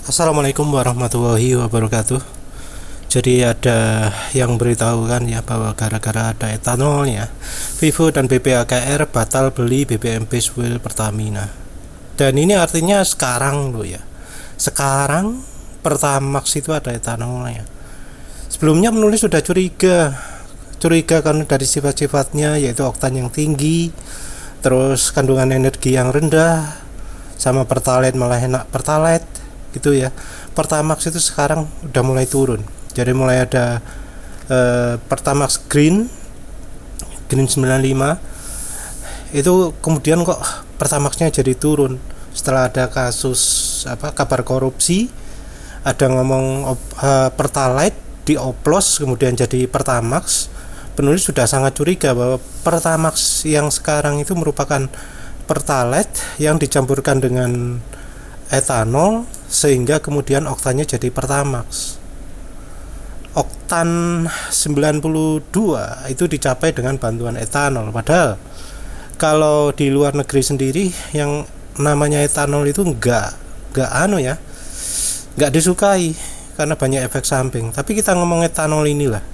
Assalamualaikum warahmatullahi wabarakatuh. Jadi ada yang beritahukan ya bahwa gara-gara ada etanolnya, Vivo dan BPAKR batal beli BBM base fuel Pertamina. Dan ini artinya sekarang loh ya. Sekarang Pertamax itu ada etanolnya. Sebelumnya penulis sudah curiga karena dari sifat-sifatnya, yaitu oktan yang tinggi, terus kandungan energi yang rendah, sama pertalite malah enak pertalite gitu ya. Pertamax itu sekarang udah mulai turun. Jadi mulai ada Pertamax Green 95 itu, kemudian kok Pertamaxnya jadi turun setelah ada kasus kabar korupsi. Ada ngomong pertalite dioplos kemudian jadi Pertamax. Penulis sudah sangat curiga bahwa Pertamax yang sekarang itu merupakan pertalite yang dicampurkan dengan etanol sehingga kemudian oktannya jadi Pertamax. Oktan 92 itu dicapai dengan bantuan etanol, padahal kalau di luar negeri sendiri yang namanya etanol itu enggak disukai karena banyak efek samping. Tapi kita ngomong etanol inilah,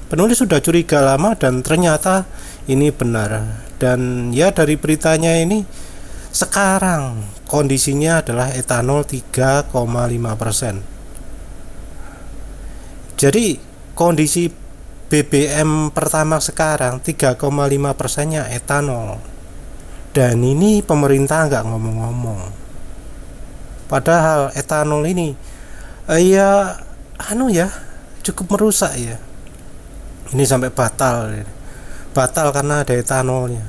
penulis sudah curiga lama dan ternyata ini benar. Dan ya dari beritanya ini, sekarang kondisinya adalah etanol 3,5%. Jadi kondisi BBM pertama sekarang 3,5%-nya etanol. Dan ini pemerintah nggak ngomong-ngomong. Padahal etanol ini cukup merusak ya. Ini sampai batal karena ada etanolnya.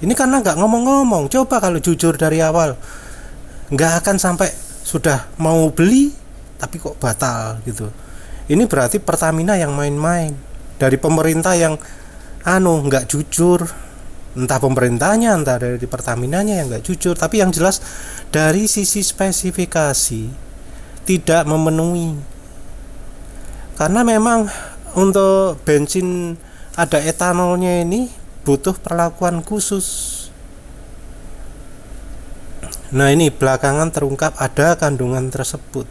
Ini karena nggak ngomong-ngomong. Coba kalau jujur dari awal, nggak akan sampai sudah mau beli tapi kok batal gitu. Ini berarti Pertamina yang main-main, dari pemerintah yang nggak jujur. Entah pemerintahnya, entah dari Pertaminanya yang nggak jujur. Tapi yang jelas dari sisi spesifikasi tidak memenuhi. Karena memang untuk bensin ada etanolnya ini butuh perlakuan khusus. Nah, ini belakangan terungkap ada kandungan tersebut.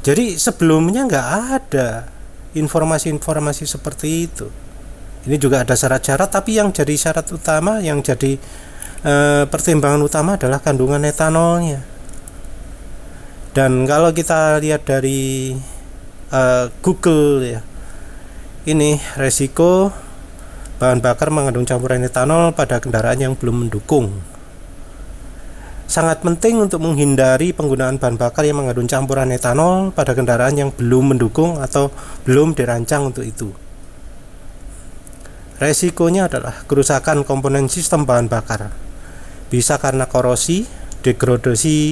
Jadi sebelumnya nggak ada informasi-informasi seperti itu. Ini juga ada syarat-syarat, tapi yang jadi syarat utama, yang jadi pertimbangan utama adalah kandungan etanolnya. Dan kalau kita lihat dari Google ya, ini resiko bahan bakar mengandung campuran etanol pada kendaraan yang belum mendukung. Sangat penting untuk menghindari penggunaan bahan bakar yang mengandung campuran etanol pada kendaraan yang belum mendukung atau belum dirancang untuk itu. Resikonya adalah kerusakan komponen sistem bahan bakar. Bisa karena korosi, degradasi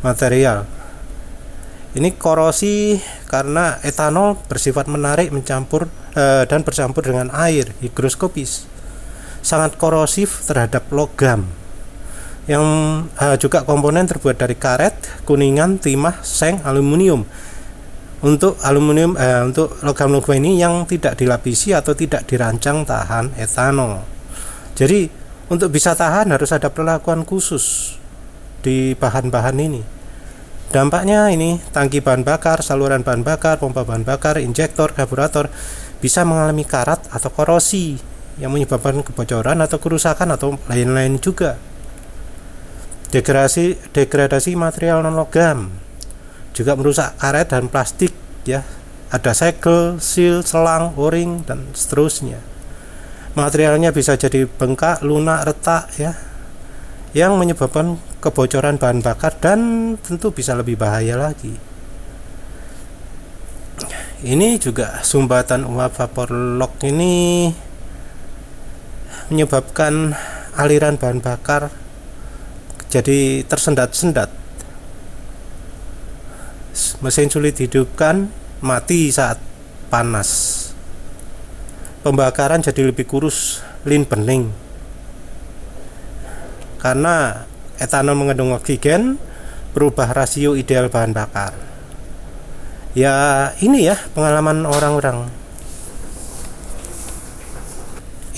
material. Ini korosi karena etanol bersifat menarik dan bercampur dengan air higroskopis. Sangat korosif terhadap logam. Yang juga komponen terbuat dari karet, kuningan, timah, seng, aluminium. Untuk logam-logam ini yang tidak dilapisi atau tidak dirancang tahan etanol. Jadi untuk bisa tahan harus ada perlakuan khusus di bahan-bahan ini. Dampaknya ini tangki bahan bakar, saluran bahan bakar, pompa bahan bakar, injektor, karburator bisa mengalami karat atau korosi yang menyebabkan kebocoran atau kerusakan atau lain-lain juga. Degradasi material non logam juga merusak karet dan plastik ya. Ada segel, seal, selang, o-ring dan seterusnya. Materialnya bisa jadi bengkak, lunak, retak ya, yang menyebabkan kebocoran bahan bakar dan tentu bisa lebih bahaya lagi. Ini juga sumbatan uap vapor lock ini menyebabkan aliran bahan bakar jadi tersendat-sendat. Mesin sulit dihidupkan, mati saat panas. Pembakaran jadi lebih kurus, lin bening. Karena etanol mengandung oksigen, berubah rasio ideal bahan bakar. Ya, ini ya pengalaman orang-orang.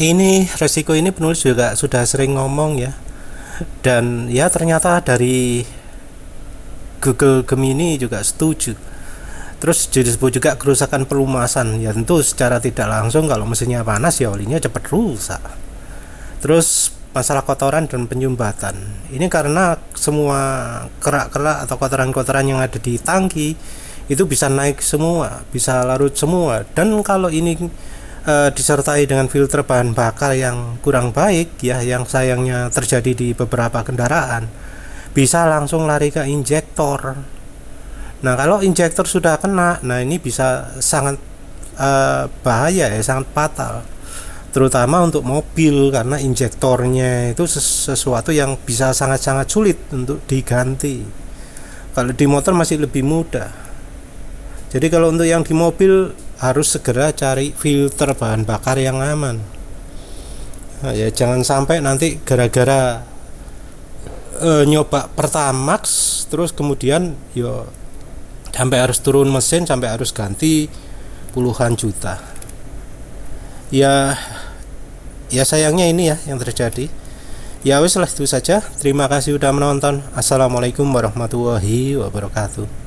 Ini resiko ini penulis juga sudah sering ngomong ya. Dan ya ternyata dari Google Gemini juga setuju. Terus disebut juga kerusakan pelumasan, ya tentu secara tidak langsung kalau mesinnya panas ya olinya cepat rusak. Terus masalah kotoran dan penyumbatan, ini karena semua kerak-kerak atau kotoran-kotoran yang ada di tangki itu bisa naik semua, bisa larut semua. Dan kalau ini disertai dengan filter bahan bakar yang kurang baik ya, yang sayangnya terjadi di beberapa kendaraan, bisa langsung lari ke injektor. Nah kalau injektor sudah kena, nah ini bisa sangat bahaya ya, sangat fatal, terutama untuk mobil, karena injektornya itu sesuatu yang bisa sangat-sangat sulit untuk diganti. Kalau di motor masih lebih mudah. Jadi kalau untuk yang di mobil harus segera cari filter bahan bakar yang aman. Nah, ya jangan sampai nanti gara-gara nyoba Pertamax terus kemudian yo sampai harus turun mesin, sampai harus ganti puluhan juta. Ya sayangnya ini ya yang terjadi. Ya wes lah, itu saja. Terima kasih sudah menonton. Assalamualaikum warahmatullahi wabarakatuh.